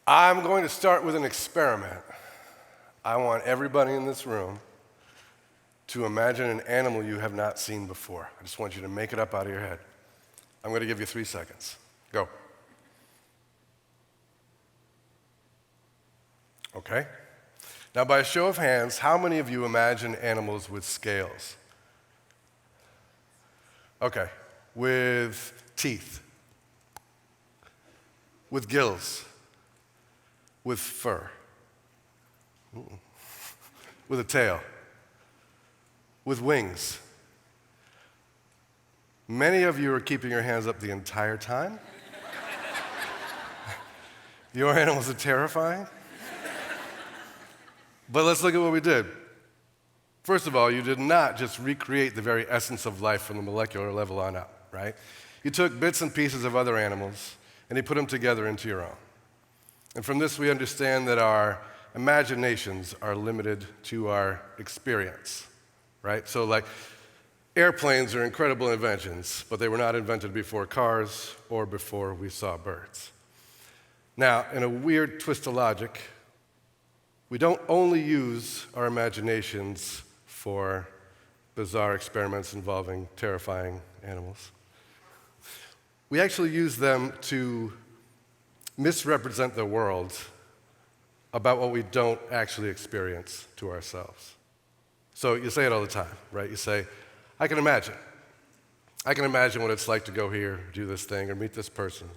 I'm going to start with an experiment. I want everybody in this room to imagine an animal you have not seen before. I just want you to make it up out of your head. I'm going to give you 3 seconds. Go. Okay. Now, by a show of hands, how many of you imagine animals with scales? Okay. With teeth? With gills? With fur? Ooh. With a tail? With wings? Many of you are keeping your hands up the entire time. Your animals are terrifying. But let's look at what we did. First of all, you did not just recreate the very essence of life from the molecular level on up, right? You took bits and pieces of other animals and you put them together into your own. And from this, we understand that our imaginations are limited to our experience, right? So like airplanes are incredible inventions, but they were not invented before cars or before we saw birds. Now, in a weird twist of logic, we don't only use our imaginations for bizarre experiments involving terrifying animals. We actually use them to misrepresent the world about what we don't actually experience to ourselves. So you say it all the time, right? You say, I can imagine. I can imagine what it's like to go here, do this thing, or meet this person.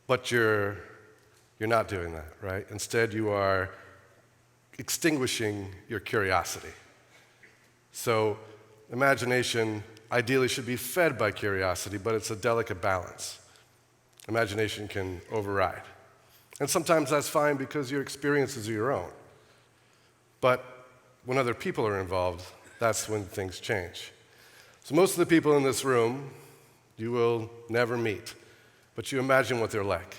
But you're not doing that, right? Instead, you are extinguishing your curiosity. So imagination ideally should be fed by curiosity, but it's a delicate balance. Imagination can override. And sometimes that's fine because your experiences are your own. But when other people are involved, that's when things change. So most of the people in this room, you will never meet, but you imagine what they're like,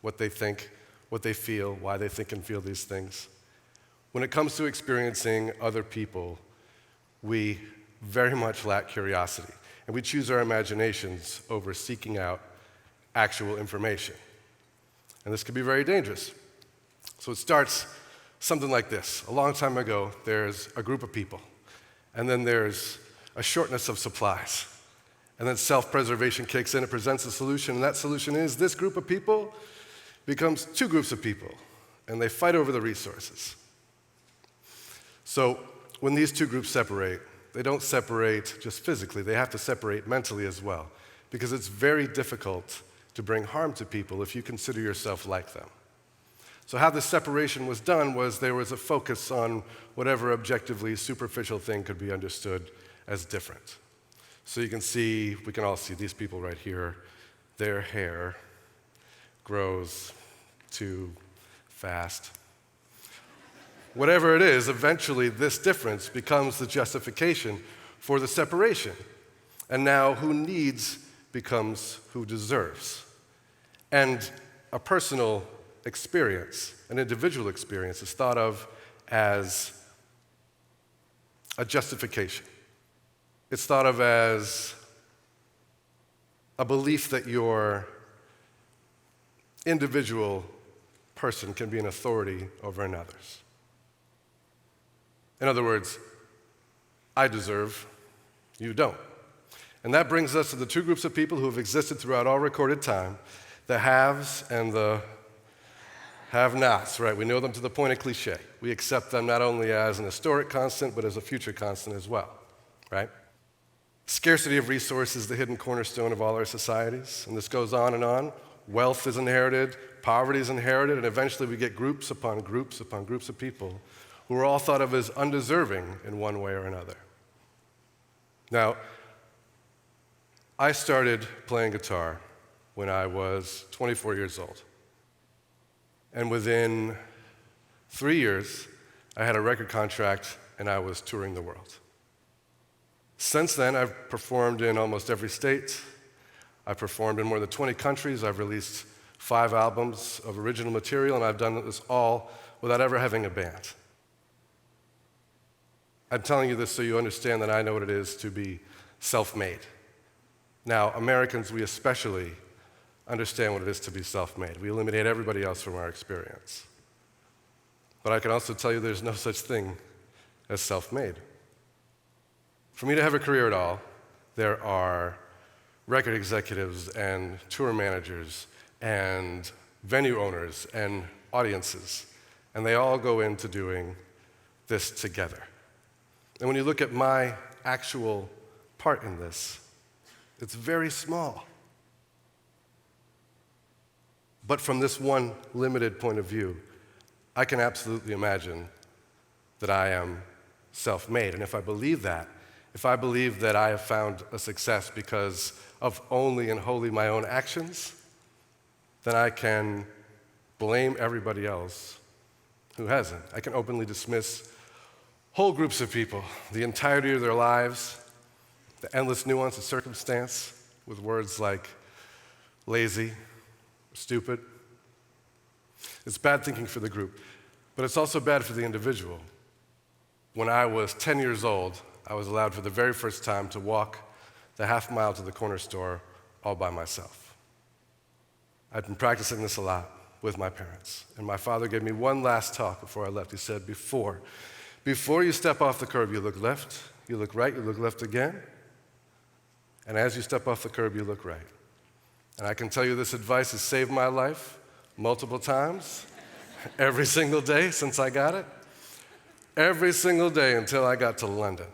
what they think, what they feel, why they think and feel these things. When it comes to experiencing other people, we very much lack curiosity, and we choose our imaginations over seeking out actual information. And this can be very dangerous. So it starts something like this. A long time ago, there's a group of people, and then there's a shortness of supplies. And then self-preservation kicks in, it presents a solution, and that solution is this group of people becomes 2 groups of people, and they fight over the resources. So when these 2 groups separate, they don't separate just physically, they have to separate mentally as well, because it's very difficult to bring harm to people if you consider yourself like them. So how this separation was done was there was a focus on whatever objectively superficial thing could be understood as different. So you can see, we can all see these people right here, their hair grows too fast. Whatever it is, eventually this difference becomes the justification for the separation. And now who needs becomes who deserves. And a personal experience, an individual experience, is thought of as a justification. It's thought of as a belief that your individual person can be an authority over another's. In other words, I deserve, you don't. And that brings us to the 2 groups of people who have existed throughout all recorded time, the haves and the have-nots, right? We know them to the point of cliche. We accept them not only as an historic constant, but as a future constant as well, right? Scarcity of resources is the hidden cornerstone of all our societies, and this goes on and on. Wealth is inherited, poverty is inherited, and eventually we get groups upon groups upon groups of people who are all thought of as undeserving in one way or another. Now, I started playing guitar when I was 24 years old. And within 3 years, I had a record contract and I was touring the world. Since then, I've performed in almost every state. I've performed in more than 20 countries. I've released 5 albums of original material, and I've done this all without ever having a band. I'm telling you this so you understand that I know what it is to be self-made. Now, Americans, we especially understand what it is to be self-made. We eliminate everybody else from our experience. But I can also tell you there's no such thing as self-made. For me to have a career at all, there are record executives and tour managers and venue owners and audiences, and they all go into doing this together. And when you look at my actual part in this, it's very small. But from this one limited point of view, I can absolutely imagine that I am self-made. And if I believe that, if I believe that I have found a success because of only and wholly my own actions, then I can blame everybody else who hasn't. I can openly dismiss whole groups of people, the entirety of their lives, the endless nuance of circumstance, with words like lazy, stupid. It's bad thinking for the group, but it's also bad for the individual. When I was 10 years old, I was allowed for the very first time to walk the half mile to the corner store all by myself. I'd been practicing this a lot with my parents, and my father gave me one last talk before I left. He said, before you step off the curb, you look left, you look right, you look left again, and as you step off the curb, you look right. And I can tell you this advice has saved my life multiple times, every single day since I got it, every single day until I got to London.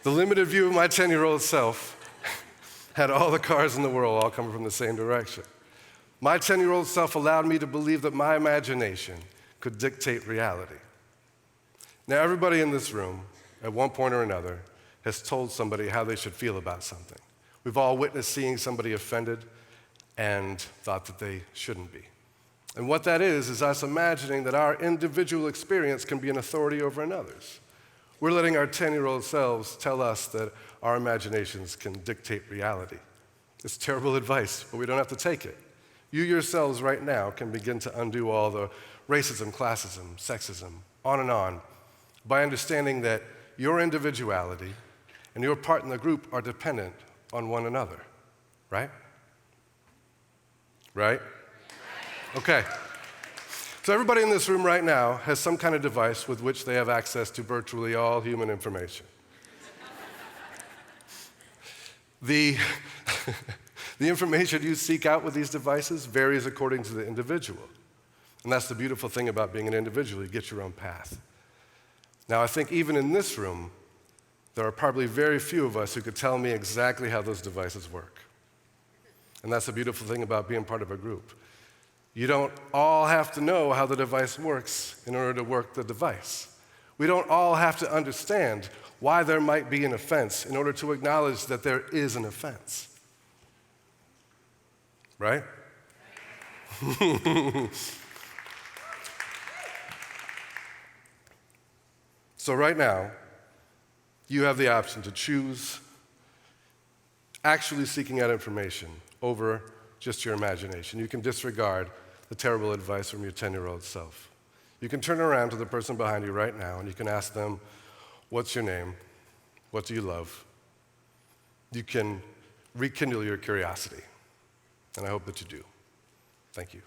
The limited view of my 10-year-old self had all the cars in the world all coming from the same direction. My 10-year-old self allowed me to believe that my imagination could dictate reality. Now, everybody in this room, at one point or another, has told somebody how they should feel about something. We've all witnessed seeing somebody offended and thought that they shouldn't be. And what that is us imagining that our individual experience can be an authority over another's. We're letting our 10-year-old selves tell us that our imaginations can dictate reality. It's terrible advice, but we don't have to take it. You yourselves right now can begin to undo all the racism, classism, sexism, on, by understanding that your individuality and your part in the group are dependent on one another, right? Right? Okay. So everybody in this room right now has some kind of device with which they have access to virtually all human information. The information you seek out with these devices varies according to the individual. And that's the beautiful thing about being an individual. You get your own path. Now, I think even in this room, there are probably very few of us who could tell me exactly how those devices work. And that's the beautiful thing about being part of a group. You don't all have to know how the device works in order to work the device. We don't all have to understand why there might be an offense in order to acknowledge that there is an offense. Right? So right now, you have the option to choose actually seeking out information over just your imagination. You can disregard the terrible advice from your 10-year-old self. You can turn around to the person behind you right now and you can ask them, what's your name? What do you love? You can rekindle your curiosity, and I hope that you do. Thank you.